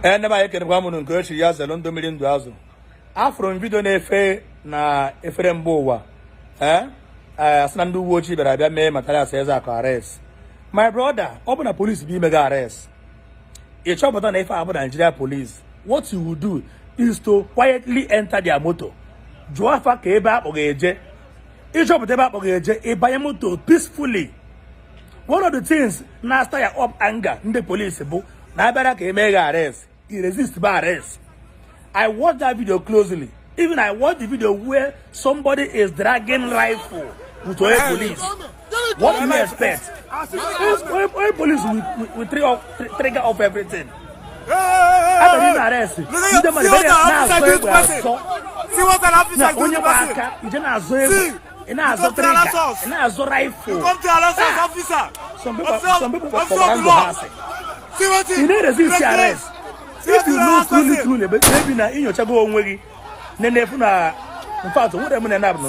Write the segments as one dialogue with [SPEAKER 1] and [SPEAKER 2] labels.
[SPEAKER 1] And never can one on Gersh years alone, 2 million dollars. After video nefe na Efrem Bowa. Sandu Wochi, but I got me Mathias Ezeaku arrest. My brother, open a police be mega arrest. A chop on if I Nigeria police. What you will do is to quietly enter their motor. Joafa Keba Ogeje. Each of them Ogeje, a buy motor peacefully. One of the things now start up anger in the police book. Now better can mega arrest. He resists by arrest. I watched that video closely. Even I watched the video where somebody is dragging rifle to a police. What do you expect? Why police will trigger off everything? After this arrest, you don't see what an officer do to person. You don't have rifle. Some people for you need resist arrest. If you know truly, but maybe now in your chabo onwegi, nenefuna. In fact, what I'm gonna have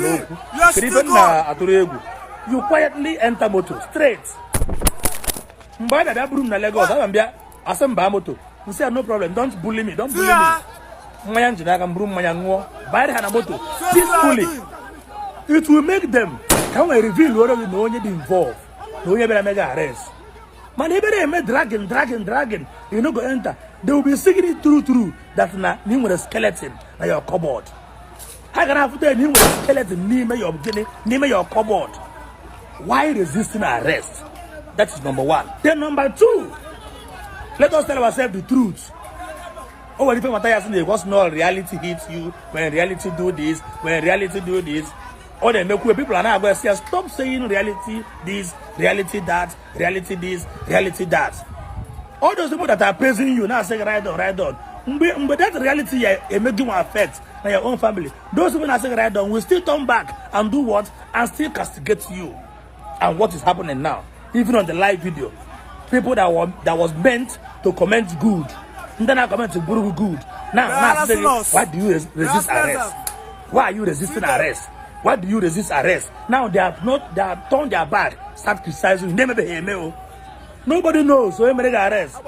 [SPEAKER 1] you quietly enter motor straight. Mbana that broom na Lagos. I say motor. You say no problem. Don't bully me. Don't bully me. Mayan jinaga broom mayan wo. Buy the motor peacefully. It will make them can we reveal what we know you involved. No you better make arrest. Man, they better make dragging. You know go enter. They will be singing it through that na name with a skeleton na your cupboard. How can I put a name with a skeleton name your cupboard? Why resisting arrest? That is number one. Then number two, let us tell ourselves the truth. Oh, when Mathias Ezeaku was not reality hits you, when reality do this, when reality do this. Or they make people are now going to say, stop saying reality this, reality that, reality this, reality that. All those people that are praising you now saying right on. But that reality make you affect your own family. Those people that say right on will still turn back and do what? And still castigate you. And what is happening now? Even on the live video. People that was meant to comment good. And then I comment to good. Now say, why do you resist arrest? Why are you resisting arrest? Why do you resist arrest? Now they have turned their back, start criticizing. Nobody knows, so they make arrest.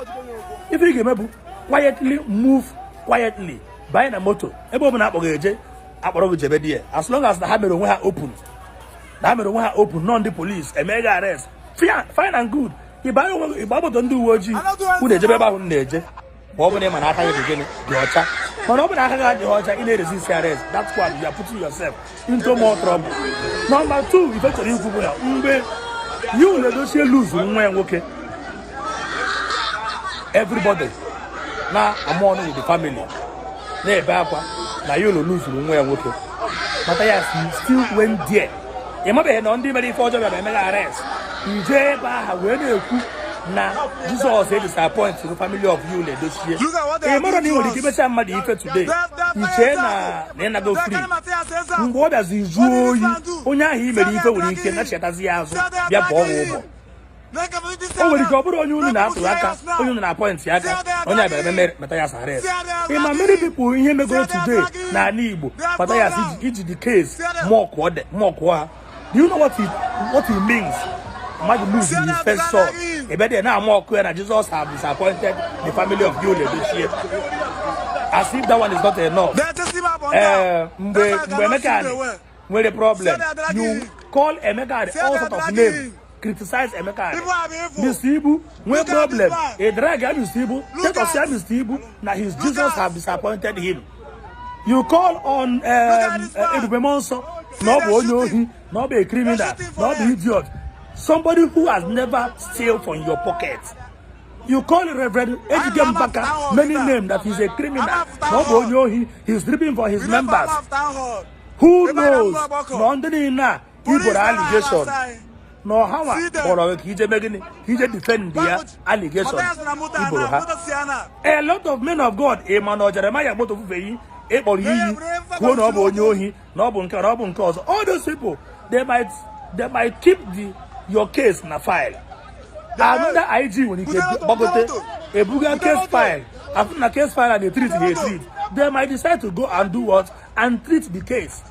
[SPEAKER 1] If you can quietly move quietly, buy a motor. As long as the hammer were open, non the police, a mega arrest. Fine and good. If I don't do what you who the Jabba Bob name and I beginning the Ocha. But open I got the Ocha in a resist arrest. That's why you are putting yourself into more trouble. Number two, if you negotiate lose okay. Everybody. Now I'm on with the family. Now you lose okay. Mathias still went there. You might be on the very for job and arrest. Now, Jesus said disappoint the family of you this year. Look at what they give us somebody today. You then I go free. What does he do? Onya he made it when he cannot shut us here. They are born. Oh, the government on you now to Raka, on an appointment, on Mathias arrest. Many people in here go today. Now, Nibu, Mathias is the case more quad. Do you know what he means? Might lose his first son. A better now more clear that Jesus have disappointed the family of Yule this year. As if that one is not enough. Where the problem? You call Emeka all sorts of names, criticize Emeka. Mr. Ibu, no problem. A drag Mr. Ibu, let us say Mr. Ibu. Now his Jesus have disappointed him. You call on Edubemonso, not be a criminal, not be idiot. Somebody who has never steal from your pocket. You call Reverend Ejigem Baka many names that he's a criminal. Nobody know he's dripping for his members. Who knows? No under he got allegation. No how or he just defend the allegation. A lot of men of God, Emmanuel Jeremiah Motofei, all those people, they might keep your case in a file. Another IG when you get a Buga case file, after a case file and they treat, they might decide to go and do what and treat the case.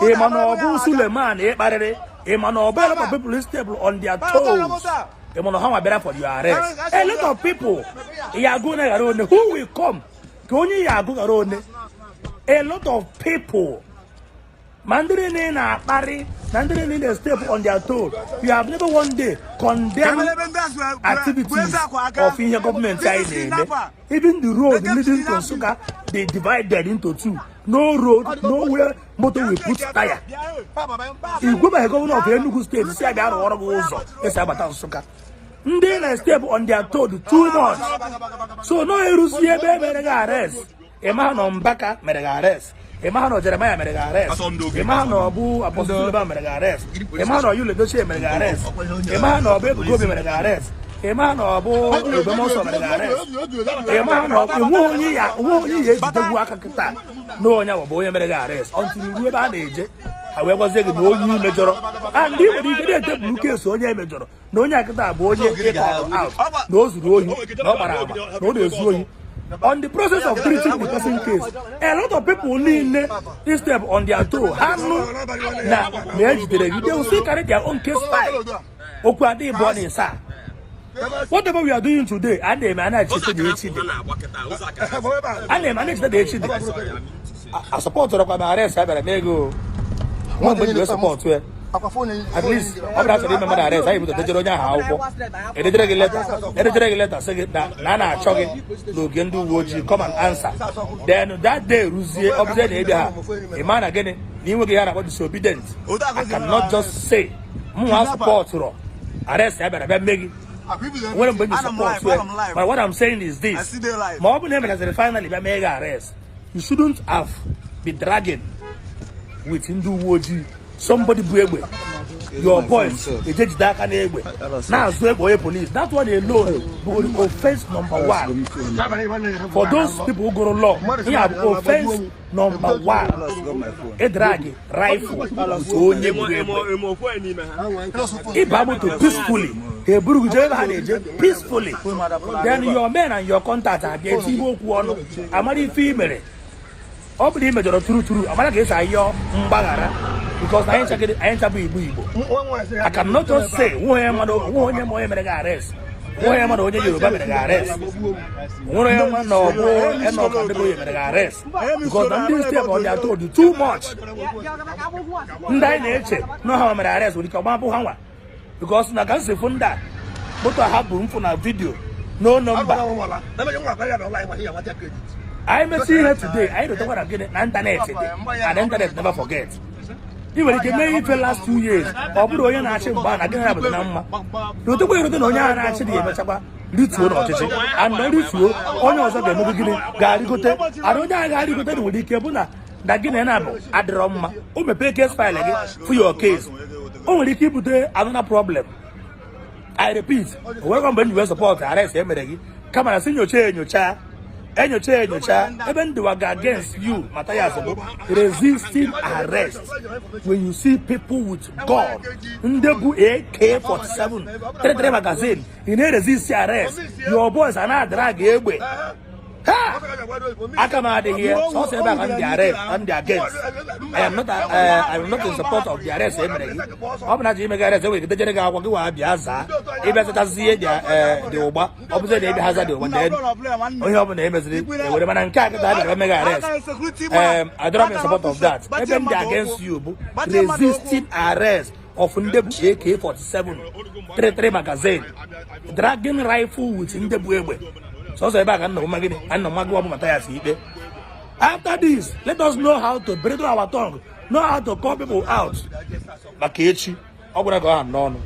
[SPEAKER 1] Emmanuel Suleiman, Emmanuel people is stable on their toes. for your arrest. A lot of people, who will come? A lot of people. Mandarin na Paris, Mandarin in step on their toes. We have never one day condemned activities of your government side. Even the road leading to Suga, they divided into two. No road, nowhere motor will put tire. You go by governor of Enugu State, see I got all of those. Yes, I about Suga. They step on their toes too much. So no Erusia baby arrest. A man on Baka made arrest. A man of Jeremiah made arrest. A man of Abu Apostle made arrest. A man of Yuledoche made arrest. A man of Baby Gobi made arrest. A man of Abu Bamoso made arrest. A man of Woni the Wakata. No one boy made arrest until you were age. However, they know you major. And even if you didn't Lucas or major, no Yakata boy out. Those who no Marama, no there's on the process of treating the person case, a lot of people need this step on their toe. They will still carry their own case file. Whatever we are doing today, and they manage to the HD. And they manage the HD. I support the arrest. I better go. One way support to at least I'm not remember that arrest. I put the Jeronia how a letter say that Nana Chogging look and do Woji come and answer. Then that day Ruzie observed a man again, he will get about disobedience. I cannot just say support arrest I better make it. When I'm going to support but what I'm saying is this more than has finally made arrest. You shouldn't have been dragging with Hindu Woji. Somebody break your boys, they take that and anyway. Now, police. That's what they know. Offense number one. For those people who go to law, he have offense number one. A drag rifle. If able to peacefully, then your men and your contact are getting one. I'm already female. Obli major true. I'm not guess I your mbagara. Because I ain't I cannot just say who am I arrest. Who am I arrest? Who am I no arrest? Because I'm this step on that told you too much. No how I'm arrest with the because I can't say from that. But I have room for a video. No number. I may see her today. I don't know what I'm getting internet today. And internet never forget. Even if you made it for the last 2 years, or put on your national ban, I can have a number. You don't wait on your actually, and no ritual, only was at the beginning. Garigote, I don't know Garigote with the Kabuna, Daginabo, at the Roma, who may pay case file again for your case. Only keep there another problem. I repeat, welcome when you support arrest him. Come and see your chair in your chair. And your chair, even the wag against you, Mathias, resisting arrest. When you see people with gun, in the AK-47, 33 magazine, you need resist arrest. Your boys are not drag away. I come out of here, so say back on the arrest, on the against. I am not in support of the arrest. I'm not even arrest. The general will go out Biaza. If I see the Oba, opposite the hazard one day. We have a name as the man can't arrest. I don't have in support of that. Even against you, resisting arrest of Ndebu AK-47, 33 magazine, dragging rifle with Ndebu. So say back and no Mathias. After this, let us know how to break our tongue, know how to call people out. Makechi, I'm gonna go on.